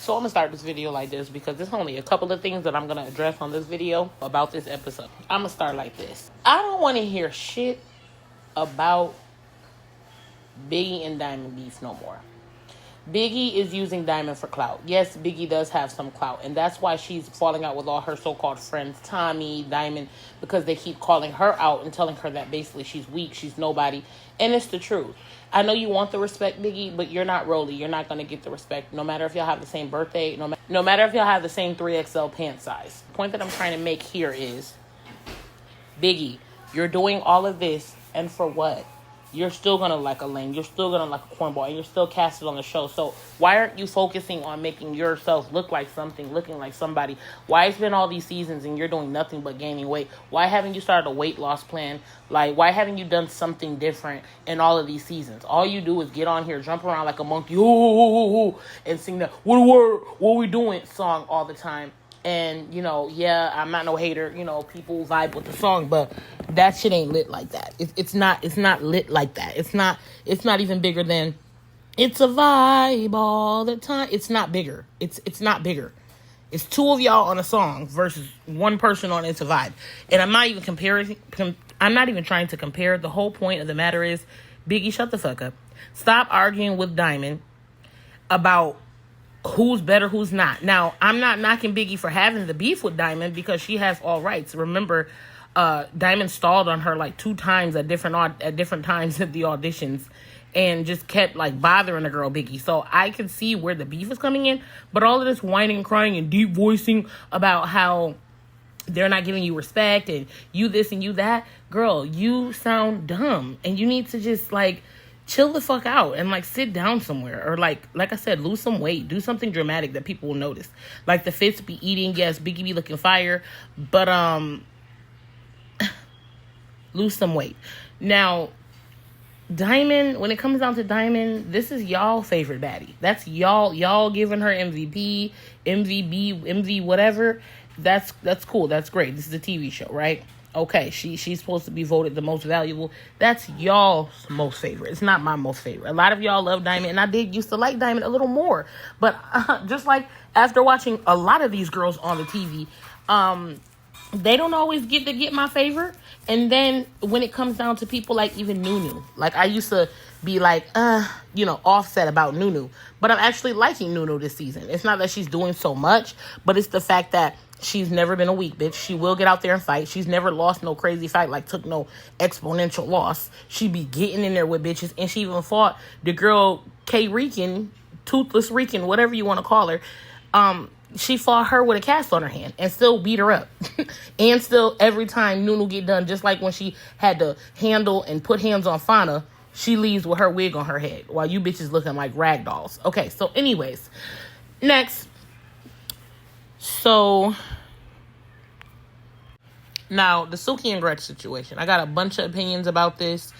So I'm going to start this video like this because there's only a couple of things that I'm going to address on this video about this episode. I'm going to start like this. I don't want to hear shit about Biggie and Diamond beef no more. Biggie is using Diamond for clout. Yes, Biggie does have some clout, and that's why she's falling out with all her so-called friends, Tommy, Diamond, because they keep calling her out and telling her that basically she's weak, she's nobody, and it's the truth. I know you want the respect, Biggie, but you're not Rolly. You're not going to get the respect, no matter if y'all have the same birthday, no matter if y'all have the same 3XL pant size. The point that I'm trying to make here is, Biggie, you're doing all of this, and for what? You're still going to like a lame. You're still going to like a cornball. And you're still casted on the show. So why aren't you focusing on making yourself look like something, looking like somebody? Why it's been all these seasons and you're doing nothing but gaining weight? Why haven't you started a weight loss plan? Like, why haven't you done something different in all of these seasons? All you do is get on here, jump around like a monkey, ooh, and sing that, what we doing song all the time. And, you know, yeah, I'm not no hater. You know, people vibe with the song, but that shit ain't lit like that. It's not lit like that. It's not even bigger than it's a vibe all the time. It's not bigger. It's not bigger. It's two of y'all on a song versus one person on It's a Vibe. And I'm not even comparing. I'm not even trying to compare. The whole point of the matter is, Biggie, shut the fuck up. Stop arguing with Diamond about who's better, who's not. Now, I'm not knocking Biggie for having the beef with Diamond because she has all rights. Remember, Diamond stalled on her like 2 times at different times at the auditions and just kept like bothering the girl Biggie. So I can see where the beef is coming in, but all of this whining, crying, and deep voicing about how they're not giving you respect and you this and you that, girl, you sound dumb and you need to just like chill the fuck out and like sit down somewhere or like I said, lose some weight, do something dramatic that people will notice. Like the fits be eating, yes, Biggie be looking fire, but lose some weight. Now, Diamond, when it comes down to Diamond, this is y'all favorite baddie. That's y'all giving her MVP, MV whatever. That's cool. That's great. This is a TV show, right? Okay, she's supposed to be voted the most valuable. That's y'all's most favorite. It's not my most favorite. A lot of y'all love Diamond, and I did used to like Diamond a little more. But just like after watching a lot of these girls on the TV, they don't always get my favor. And then when it comes down to people like even Nunu, like I used to be like, offset about Nunu. But I'm actually liking Nunu this season. It's not that she's doing so much, but it's the fact that she's never been a weak bitch. She will get out there and fight. She's never lost no crazy fight, like took no exponential loss. She be getting in there with bitches. And she even fought the girl K-Rican, Toothless Rican, whatever you want to call her. She fought her with a cast on her hand and still beat her up. And still, every time Nunu get done, just like when she had to handle and put hands on Fauna, she leaves with her wig on her head while you bitches looking like rag dolls. Okay, so anyways, next. So, now, the Suki and Gretchen situation. I got a bunch of opinions about this,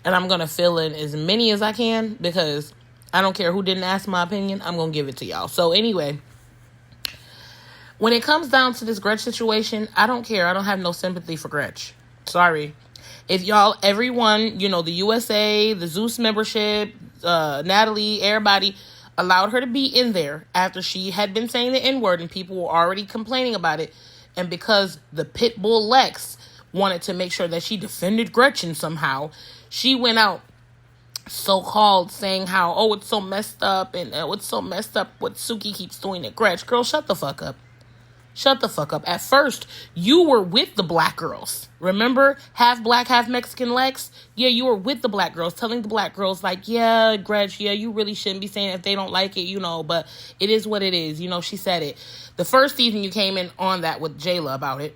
and I'm going to fill in as many as I can, because I don't care who didn't ask my opinion, I'm going to give it to y'all. So, anyway, when it comes down to this Gretchen situation, I don't care. I don't have no sympathy for Gretchen. Sorry. If y'all, everyone, the USA, the Zeus membership, Natalie, everybody allowed her to be in there after she had been saying the N-word and people were already complaining about it. And because the Pitbull Lex wanted to make sure that she defended Gretchen somehow, she went out so-called saying how, it's so messed up and it's so messed up what Suki keeps doing to Gretchen. Girl, shut the fuck up. Shut the fuck up. At first, you were with the black girls. Remember? Half black, half Mexican Lex? Yeah, you were with the black girls, telling the black girls, like, yeah, Gretch, yeah, you really shouldn't be saying it if they don't like it, but it is what it is. She said it. The first season, you came in on that with Jayla about it.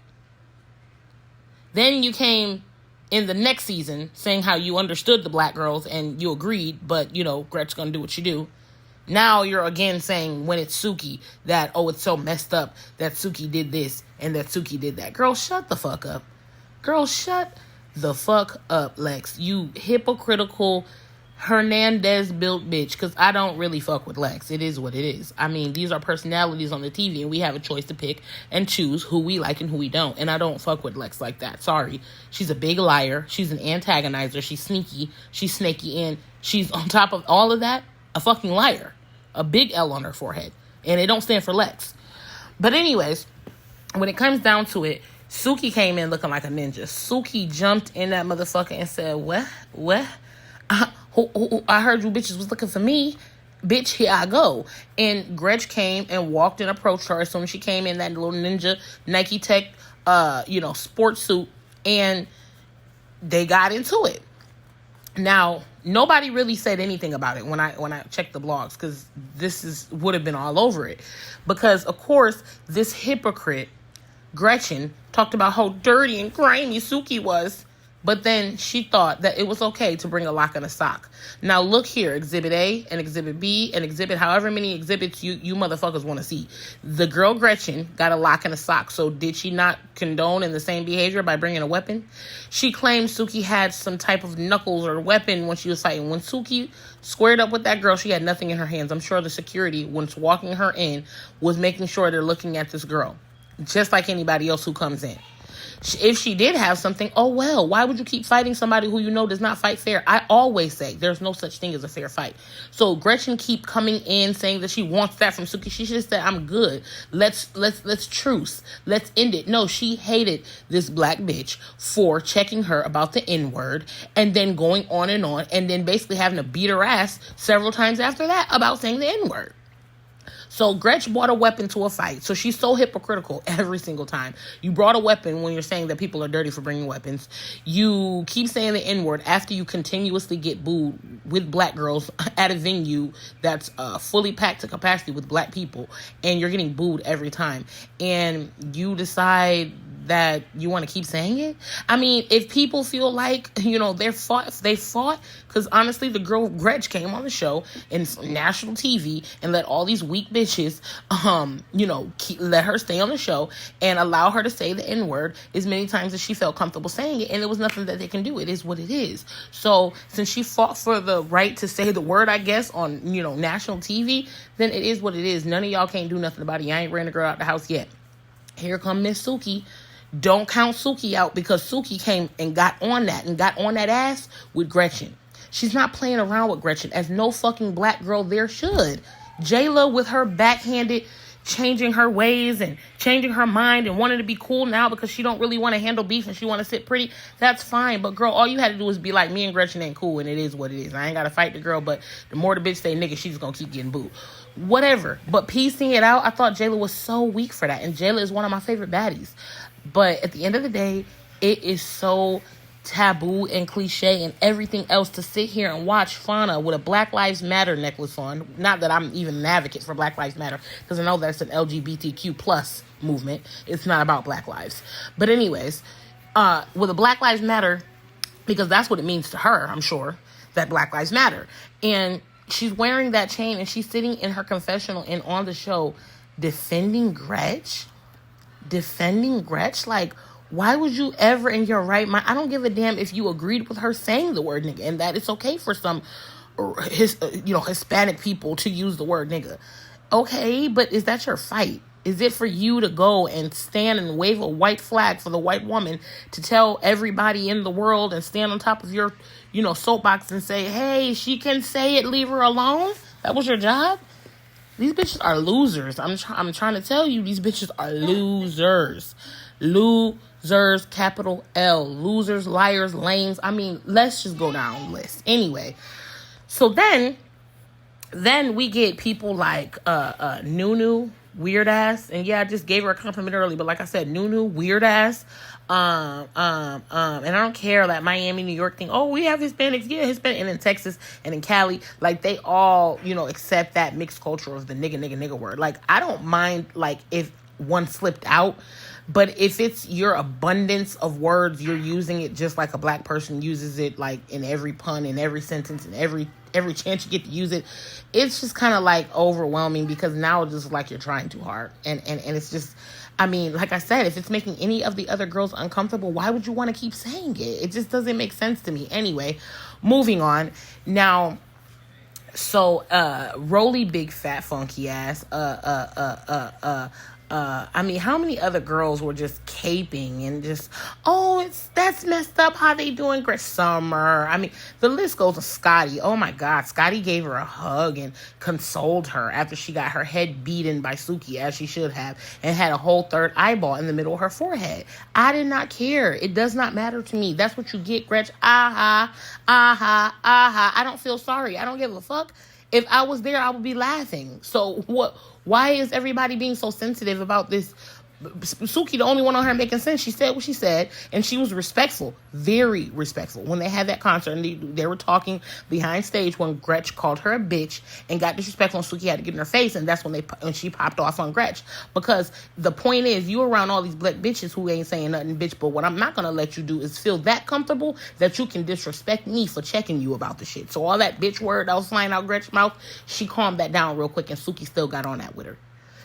Then you came in the next season saying how you understood the black girls and you agreed, but, Gretch's gonna do what you do. Now you're again saying when it's Suki that, it's so messed up that Suki did this and that Suki did that. Girl, shut the fuck up. Girl, shut the fuck up, Lex. You hypocritical Hernandez-built bitch, because I don't really fuck with Lex. It is what it is. I mean, these are personalities on the TV, and we have a choice to pick and choose who we like and who we don't. And I don't fuck with Lex like that. Sorry. She's a big liar. She's an antagonizer. She's sneaky. She's snaky. And she's, on top of all of that, a fucking liar. A big L on her forehead. And it don't stand for Lex. But anyways, when it comes down to it, Suki came in looking like a ninja. Suki jumped in that motherfucker and said, what? I heard you bitches was looking for me. Bitch, here I go. And Gretch came and walked and approached her as soon as she came in that little ninja Nike Tech, sports suit. And they got into it. Now, nobody really said anything about it when I checked the blogs, because would have been all over it. Because, of course, this hypocrite, Gretchen, talked about how dirty and grimy Suki was, but then she thought that it was okay to bring a lock and a sock. Now, look here, Exhibit A and Exhibit B and Exhibit however many exhibits you motherfuckers want to see. The girl Gretchen got a lock and a sock, so did she not condone in the same behavior by bringing a weapon? She claimed Suki had some type of knuckles or weapon when she was fighting. When Suki squared up with that girl, she had nothing in her hands. I'm sure the security, once walking her in, was making sure they're looking at this girl, just like anybody else who comes in. If she did have something, oh well, why would you keep fighting somebody who you know does not fight fair? I always say there's no such thing as a fair fight. So Gretchen keep coming in saying that she wants that from Suki. She should have said, I'm good. Let's truce. Let's end it. No, she hated this black bitch for checking her about the N-word and then going on and then basically having to beat her ass several times after that about saying the N-word. So Gretch brought a weapon to a fight. So she's so hypocritical every single time. You brought a weapon when you're saying that people are dirty for bringing weapons. You keep saying the N-word after you continuously get booed with black girls at a venue that's fully packed to capacity with black people. And you're getting booed every time. And you decide that you want to keep saying it. I mean, if people feel like, they fought, because honestly, the girl Gretch came on the show in national TV and let all these weak bitches, let her stay on the show and allow her to say the N-word as many times as she felt comfortable saying it, and there was nothing that they can do. It is what it is. So since she fought for the right to say the word, I guess, on, national TV, then it is what it is. None of y'all can't do nothing about it. I ain't ran the girl out the house yet. Here come Miss Suki. Don't count Suki out, because Suki came and got on that ass with Gretchen. She's not playing around with Gretchen, as no fucking black girl there should. Jayla with her backhanded changing her ways and changing her mind and wanting to be cool now because she don't really want to handle beef and she want to sit pretty. That's fine. But girl, all you had to do was be like, me and Gretchen ain't cool, and it is what it is. I ain't got to fight the girl, but the more the bitch say nigga, she's going to keep getting booed. Whatever. But piecing it out, I thought Jayla was so weak for that. And Jayla is one of my favorite baddies. But at the end of the day, it is so taboo and cliche and everything else to sit here and watch Fauna with a Black Lives Matter necklace on. Not that I'm even an advocate for Black Lives Matter, because I know that's an LGBTQ plus movement. It's not about Black lives. But anyways, with a Black Lives Matter, because that's what it means to her, I'm sure, that Black Lives Matter. And she's wearing that chain and she's sitting in her confessional and on the show defending Gretch. Like, why would you ever in your right mind? I don't give a damn if you agreed with her saying the word nigga and that it's okay for some Hispanic people to use the word nigga. Okay, but is that your fight? Is it for you to go and stand and wave a white flag for the white woman to tell everybody in the world and stand on top of your, soapbox and say, hey, she can say it, leave her alone? That was your job? These bitches are losers. I'm trying to tell you, these bitches are losers. Losers, capital L. Losers, liars, lames. I mean, let's just go down the list. Anyway, so then we get people like Nunu, weird ass. And yeah, I just gave her a compliment early, but like I said, Nunu, weird ass. And I don't care that Miami, New York thing. Oh, we have Hispanics. Yeah, Hispanic. And in Texas and in Cali, like they all, accept that mixed culture of the nigga word. Like, I don't mind, like, if one slipped out, but if it's your abundance of words, you're using it just like a black person uses it, like in every pun, in every sentence, in every chance you get to use it, it's just kind of like overwhelming, because now it's just like you're trying too hard. And it's just, I mean, like I said, if it's making any of the other girls uncomfortable, why would you want to keep saying it? It just doesn't make sense to me. Anyway, moving on. Now, so, Roly big fat funky ass, I mean, how many other girls were just caping and just, oh, that's messed up how they doing Gretchen Summer. I mean, the list goes to Scotty. Oh my God, Scotty gave her a hug and consoled her after she got her head beaten by Suki, as she should have, and had a whole third eyeball in the middle of her forehead. I did not care. It does not matter to me. That's what you get, Gretchen. Aha, aha, aha. I don't feel sorry. I don't give a fuck. If I was there, I would be laughing. So what? Why is everybody being so sensitive about this? Suki, the only one on her making sense. She said what she said, and she was respectful, very respectful. When they had that concert, and they were talking behind stage when Gretch called her a bitch and got disrespectful, and Suki had to get in her face, and that's when she popped off on Gretch. Because the point is, you around all these black bitches who ain't saying nothing, bitch, but what I'm not going to let you do is feel that comfortable that you can disrespect me for checking you about the shit. So all that bitch word that was flying out Gretch's mouth, she calmed that down real quick, and Suki still got on that with her.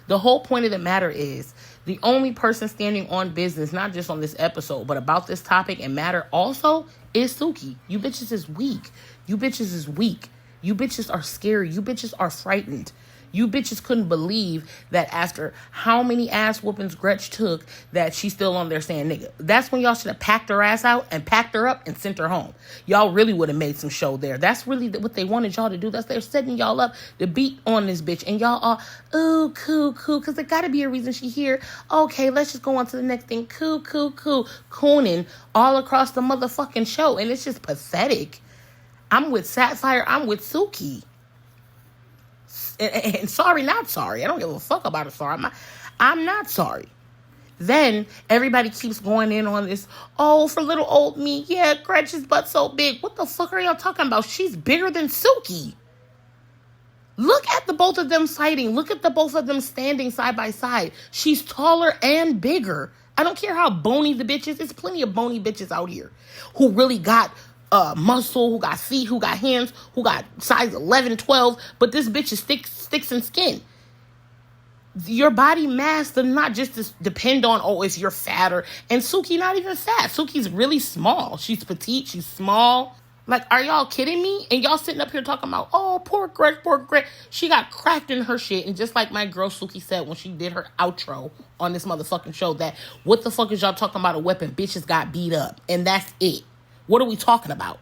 The whole point of the matter is, the only person standing on business, not just on this episode, but about this topic and matter also, is Suki. You bitches is weak. You bitches is weak. You bitches are scary. You bitches are frightened. You bitches couldn't believe that after how many ass whoopings Gretch took that she's still on there saying nigga. That's when y'all should have packed her ass out and packed her up and sent her home. Y'all really would have made some show there. That's really what they wanted y'all to do. That's they're setting y'all up to beat on this bitch. And y'all are, ooh, cool, because there got to be a reason she here. Okay, let's just go on to the next thing. Cool, cooning all across the motherfucking show. And it's just pathetic. I'm with Sapphire. I'm with Suki. And sorry, not sorry. I don't give a fuck about a sorry. I'm not sorry. Then everybody keeps going in on this. Oh, for little old me. Yeah, Gretchen's butt so big. What the fuck are y'all talking about? She's bigger than Suki. Look at the both of them fighting. Look at the both of them standing side by side. She's taller and bigger. I don't care how bony the bitch is. There's plenty of bony bitches out here who really got muscle, who got feet, who got hands, who got size 11, 12, but this bitch is sticks and skin. Your body mass does not just depend on, oh, if you're fatter. And Suki not even fat. Suki's really small. She's petite. She's small. Like, are y'all kidding me? And y'all sitting up here talking about, oh, poor Gretch. She got cracked in her shit. And just like my girl Suki said when she did her outro on this motherfucking show, that what the fuck is y'all talking about a weapon? Bitches got beat up. And that's it. What are we talking about?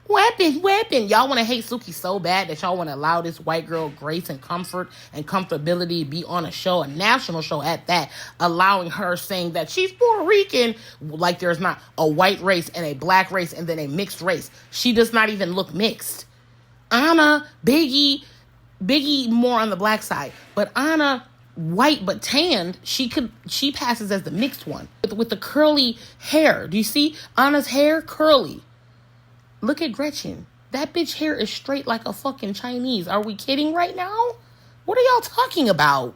Weapon. Y'all want to hate Suki so bad that y'all want to allow this white girl grace and comfort and comfortability to be on a show, a national show at that, allowing her saying that she's Puerto Rican, like there's not a white race and a black race and then a mixed race. She does not even look mixed. Anna, Biggie more on the black side, but Anna, white but tanned, she passes as the mixed one with the curly hair. Do you see Anna's hair? Curly. Look at Gretchen. That bitch hair is straight like a fucking Chinese. Are we kidding right now? What are y'all talking about?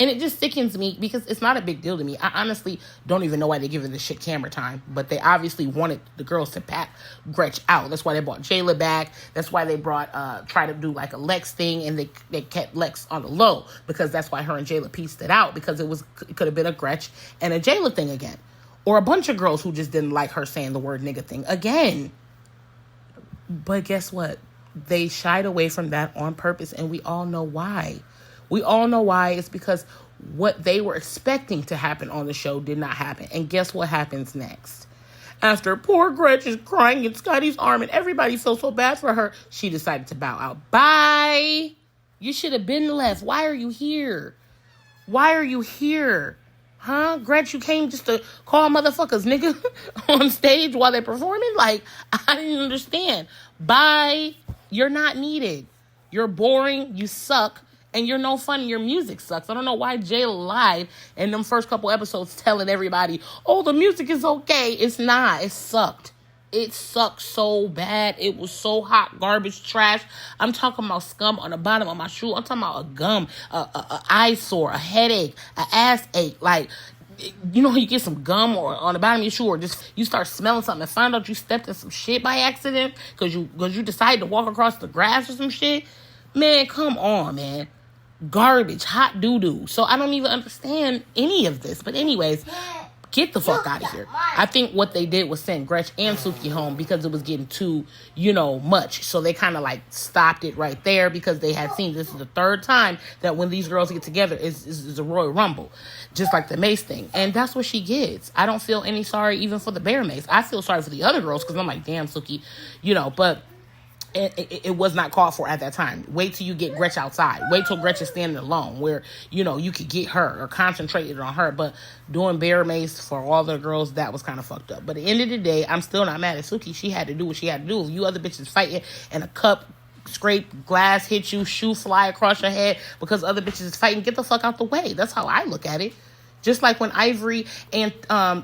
And it just sickens me because it's not a big deal to me. I honestly don't even know why they give her this shit camera time. But they obviously wanted the girls to pack Gretch out. That's why they brought Jayla back. That's why they brought, try to do like a Lex thing. And they kept Lex on the low. Because that's why her and Jayla pieced it out. Because it could have been a Gretch and a Jayla thing again. Or a bunch of girls who just didn't like her saying the word nigga thing again. But guess what? They shied away from that on purpose, and we all know why. We all know why. It's because what they were expecting to happen on the show did not happen. And guess what happens next? After poor Gretchen is crying in Scotty's arm and everybody feels so bad for her, she decided to bow out. Bye! You should have been left. Why are you here? Why are you here? Huh? Gretch, you came just to call motherfuckers nigga on stage while they're performing? Like, I didn't understand. Bye. You're not needed. You're boring. You suck. And you're no fun. Your music sucks. I don't know why Jay lied in them first couple episodes telling everybody, oh, the music is okay. It's not. It sucked. It sucked so bad. It was so hot, garbage, trash. I'm talking about scum on the bottom of my shoe. I'm talking about a gum, a eyesore, a headache, an ass ache. Like, you know, you get some gum or on the bottom of your shoe, or just you start smelling something and find out you stepped in some shit by accident because you decided to walk across the grass or some shit. Man, come on, man. Garbage, hot doo-doo. So I don't even understand any of this. But anyways, Get the fuck out of here. I think what they did was send Gretchen and Suki home because it was getting too, much. So they kind of like stopped it right there because they had seen this is the third time that when these girls get together is a Royal Rumble. Just like the Mace thing. And that's what she gets. I don't feel any sorry even for the Bear Mace. I feel sorry for the other girls because I'm like, damn, Suki, but it was not called for at that time. Wait till you get Gretchen outside. Wait till Gretchen's standing alone where, you could get her or concentrate it on her. But doing Bear Mace for all the girls, that was kind of fucked up. But at the end of the day, I'm still not mad at Suki. She had to do what she had to do. If you other bitches fighting and a cup scrape, glass hit you, shoe fly across your head because other bitches is fighting, get the fuck out the way. That's how I look at it. Just like when Ivory and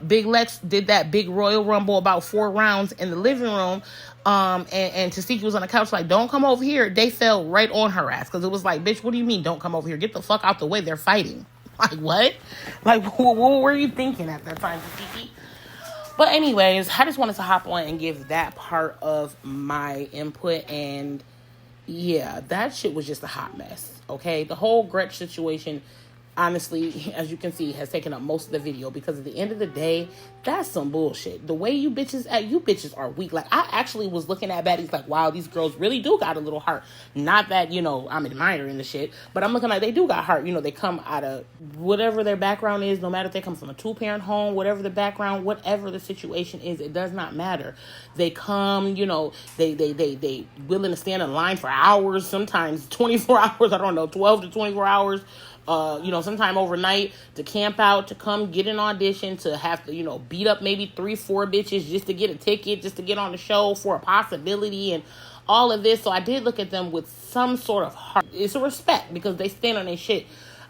Big Lex did that big Royal Rumble about 4 rounds in the living room, and Tasiki was on the couch like, don't come over here. They fell right on her ass because it was like, bitch, what do you mean don't come over here? Get the fuck out the way. They're fighting. Like, what? Like, what were you thinking at that time, Tasiki? But anyways, I just wanted to hop on and give that part of my input. And yeah, that shit was just a hot mess, okay? The whole Gretchen situation, honestly, as you can see, has taken up most of the video because at the end of the day, that's some bullshit. The way you bitches are weak. Like, I actually was looking at baddies like, wow, these girls really do got a little heart. Not that, I'm admiring the shit, but I'm looking like they do got heart. They come out of whatever their background is, no matter if they come from a 2-parent home, whatever the background, whatever the situation is, it does not matter. They come, they willing to stand in line for hours, sometimes 24 hours, I don't know, 12 to 24 hours, sometime overnight to camp out, to come get an audition, to have to, beat up maybe 3-4 bitches just to get a ticket, just to get on the show for a possibility and all of this. So I did look at them with some sort of heart. It's a respect because they stand on their shit.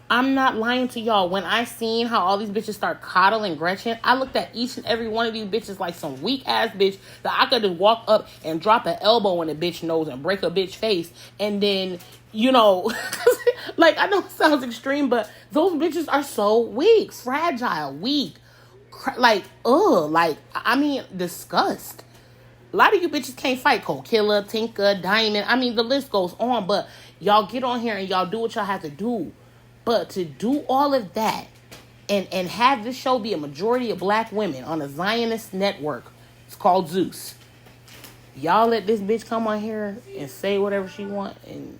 I'm not lying to y'all. When I seen how all these bitches start coddling Gretchen, I looked at each and every one of these bitches like some weak ass bitch that I could just walk up and drop an elbow in a bitch nose and break a bitch face. And then, like, I know it sounds extreme, but those bitches are so weak, fragile, weak. Disgust. A lot of you bitches can't fight. Cold Killer, Tinka, Diamond. I mean, the list goes on, but y'all get on here and y'all do what y'all have to do. But to do all of that and have this show be a majority of black women on a Zionist network, it's called Zeus. Y'all let this bitch come on here and say whatever she want, and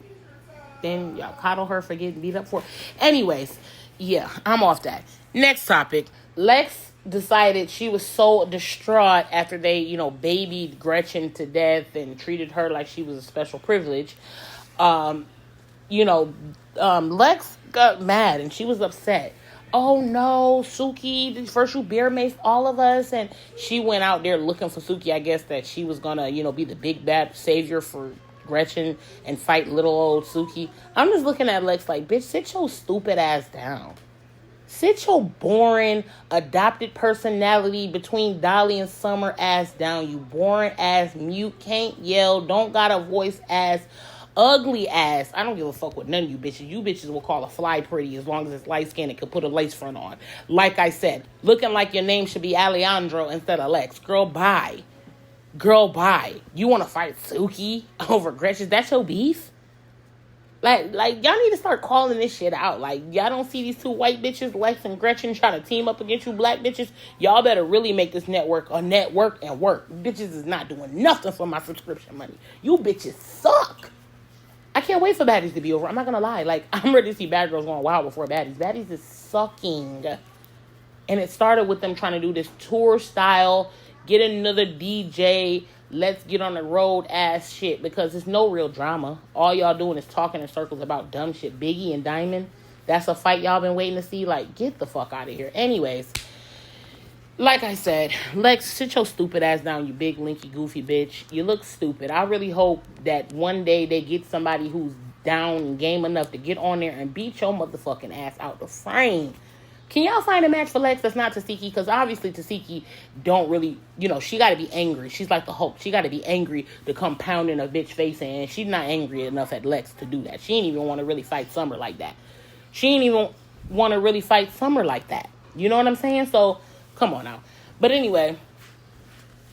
then y'all coddle her for getting beat up for it. Anyways, yeah, I'm off that. Next topic. Lex decided she was so distraught after they, babied Gretchen to death and treated her like she was a special privilege. Lex got mad and she was upset. Oh no, Suki, first you bear maced all of us, and she went out there looking for Suki. I guess that she was gonna, be the big bad savior for Gretchen and fight little old Suki. I'm just looking at Lex like, bitch, sit your stupid ass down. Sit your boring, adopted personality between Dolly and Summer ass down, you boring ass, mute, can't yell, don't got a voice ass, ugly ass. I don't give a fuck with none of you bitches. You bitches will call a fly pretty as long as it's light skinned and can put a lace front on. Like I said, looking like your name should be Alejandro instead of Lex. Girl, bye. Girl, bye. You want to fight Suki over Gretchen? That's your beef? Like, y'all need to start calling this shit out. Like, y'all don't see these two white bitches, Lex and Gretchen, trying to team up against you black bitches? Y'all better really make this network a network and work. Bitches is not doing nothing for my subscription money. You bitches suck. I can't wait for Baddies to be over. I'm not going to lie. Like, I'm ready to see Bad Girls going wild before Baddies. Baddies is sucking. And it started with them trying to do this tour style, get another DJ, let's get on the road ass shit, because there's no real drama. All y'all doing is talking in circles about dumb shit. Biggie and Diamond, that's a fight y'all been waiting to see. Like, get the fuck out of here. Anyways, like I said, Lex, sit your stupid ass down, you big, linky, goofy bitch. You look stupid. I really hope that one day they get somebody who's down and game enough to get on there and beat your motherfucking ass out the frame. Can y'all find a match for Lex that's not Tasiki? Because obviously Tasiki don't really, she got to be angry. She's like the Hulk. She got to be angry to come pounding a bitch face, and she's not angry enough at Lex to do that. She ain't even want to really fight Summer like that. She ain't even want to really fight Summer like that. You know what I'm saying? So, come on now. But anyway,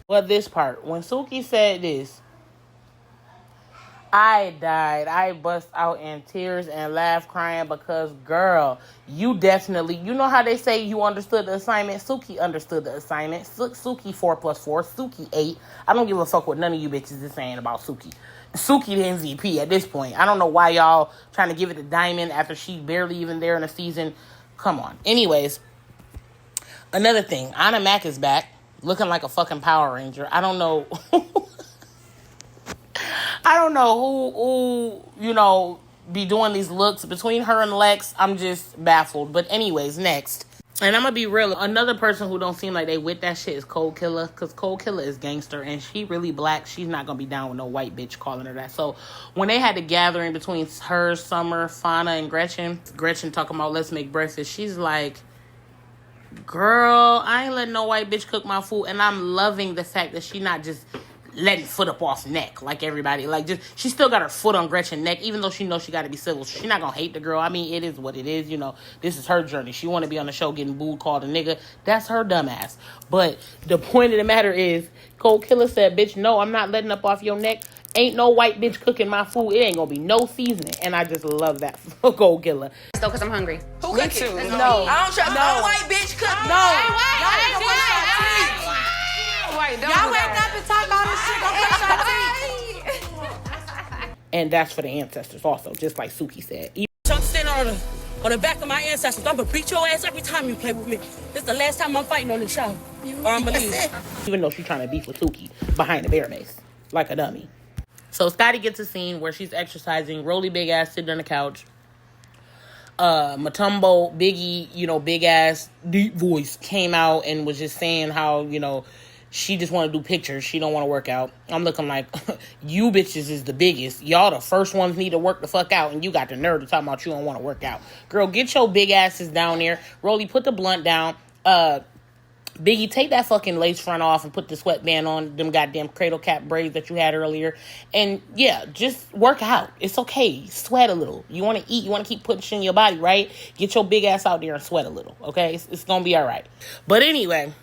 this part, when Suki said this, I died. I bust out in tears and laughed crying because, girl, you definitely, you know how they say you understood the assignment? Suki understood the assignment. Suki 4 plus 4, Suki 8. I don't give a fuck what none of you bitches is saying about Suki. Suki the MVP at this point. I don't know why y'all trying to give it to Diamond after she barely even there in the season. Come on. Anyways, another thing. Anna Mac is back looking like a fucking Power Ranger. I don't know. I don't know who, be doing these looks between her and Lex. I'm just baffled. But anyways, next. And I'm going to be real. Another person who don't seem like they with that shit is Cold Killer. Because Cold Killer is gangster. And she really black. She's not going to be down with no white bitch calling her that. So when they had the gathering between her, Summer, Fauna, and Gretchen talking about let's make breakfast. She's like, girl, I ain't letting no white bitch cook my food. And I'm loving the fact that she not just letting foot up off neck like everybody. Like, just she still got her foot on Gretchen's neck, even though she knows she got to be civil. She not gonna hate the girl. I mean, it is what it is. This is her journey. She want to be on the show getting booed, called a nigga. That's her dumbass. But the point of the matter is, Cold Killer said, bitch, no, I'm not letting up off your neck. Ain't no white bitch cooking my food. It ain't gonna be no seasoning. And I just love that for Cold Killer. So, because I'm hungry. Who cooked it? No. I don't trust no white bitch cook. Y'all wake up and talk all this shit. Don't brush your teeth. And that's for the ancestors also, just like Suki said. I'm standing on the back of my ancestors. I'm gonna beat your ass every time you play with me. This is the last time I'm fighting on the show. Or I'm gonna leave. Even though she's trying to beef with Suki behind the bear mace, like a dummy. So Scotty gets a scene where she's exercising. Rolly big ass sitting on the couch. Matumbo, Biggie, big ass deep voice came out and was just saying how, she just want to do pictures. She don't want to work out. I'm looking like, you bitches is the biggest. Y'all the first ones need to work the fuck out, and you got the nerve to talk about you don't want to work out. Girl, get your big asses down there. Rolly, put the blunt down. Biggie, take that fucking lace front off and put the sweatband on, them goddamn cradle cap braids that you had earlier. And yeah, just work out. It's okay. Sweat a little. You want to eat. You want to keep putting shit in your body, right? Get your big ass out there and sweat a little, okay? It's going to be all right. But anyway,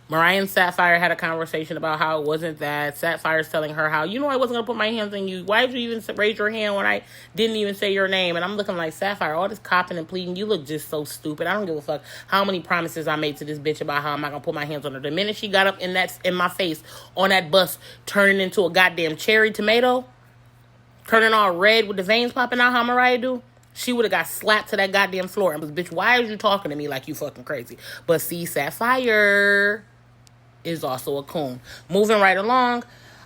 Mariah and Sapphire had a conversation about how it wasn't that. Sapphire's telling her how, I wasn't going to put my hands on you. Why did you even raise your hand when I didn't even say your name? And I'm looking like, Sapphire, all this copping and pleading, you look just so stupid. I don't give a fuck how many promises I made to this bitch about how I'm not going to put my hands on her. The minute she got up in my face on that bus, turning into a goddamn cherry tomato, turning all red with the veins popping out, how Mariah do, she would have got slapped to that goddamn floor. And was, bitch, why are you talking to me like you fucking crazy? But see, Sapphire is also a coon. Moving right along.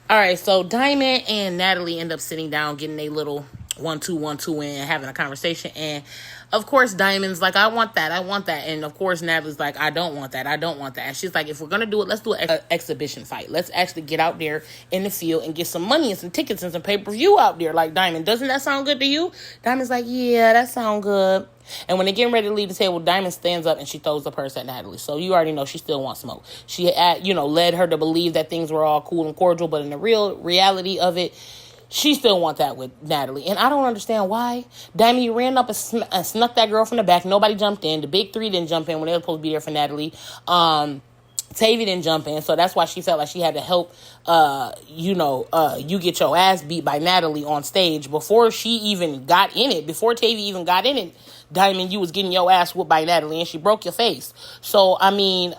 All right, so Diamond and Natalie end up sitting down, getting a little 1-2 in, having a conversation. And of course, Diamond's like, I want that. And of course, Natalie's like, I don't want that. And she's like, if we're going to do it, let's do an exhibition fight. Let's actually get out there in the field and get some money and some tickets and some pay-per-view out there. Like, Diamond, doesn't that sound good to you? Diamond's like, yeah, that sounds good. And when they're getting ready to leave the table, Diamond stands up and she throws the purse at Natalie. So you already know she still wants smoke. She led her to believe that things were all cool and cordial, but in the real reality of it, she still wants that with Natalie. And I don't understand why. Diamond, you ran up and snuck that girl from the back. Nobody jumped in. The big three didn't jump in when they were supposed to be there for Natalie. Tavy didn't jump in, so that's why she felt like she had to help, you get your ass beat by Natalie on stage before she even got in it. Before Tavy even got in it, Diamond, you was getting your ass whooped by Natalie, and she broke your face. So, I mean,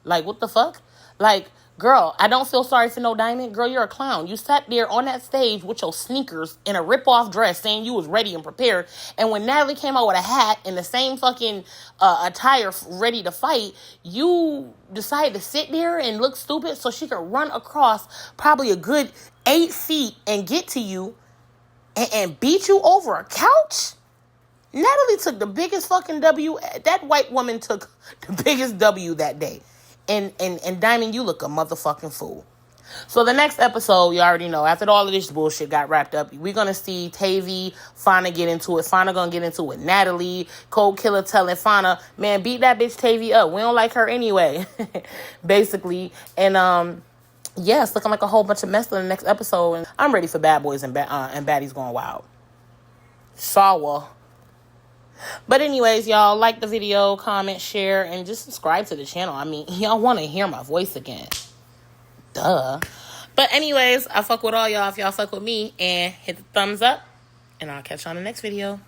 like, what the fuck? Like, girl, I don't feel sorry for no Diamond. Girl, you're a clown. You sat there on that stage with your sneakers in a rip-off dress saying you was ready and prepared. And when Natalie came out with a hat and the same fucking attire ready to fight, you decided to sit there and look stupid so she could run across probably a good 8 feet and get to you and beat you over a couch? Natalie took the biggest fucking W. That white woman took the biggest W that day. And Diamond, you look a motherfucking fool. So the next episode, you already know, after all of this bullshit got wrapped up, we're going to see Tavy, Fauna get into it. Fauna going to get into it with Natalie. Cold Killer telling Fauna, man, beat that bitch Tavy up. We don't like her anyway, basically. And, yeah, it's looking like a whole bunch of mess in the next episode. And I'm ready for Bad Boys and Baddies Going Wild. Sawa. But anyways, y'all, like the video, comment, share, and just subscribe to the channel. I mean, y'all want to hear my voice again. Duh. But anyways, I fuck with all y'all if y'all fuck with me. And hit the thumbs up. And I'll catch you on the next video.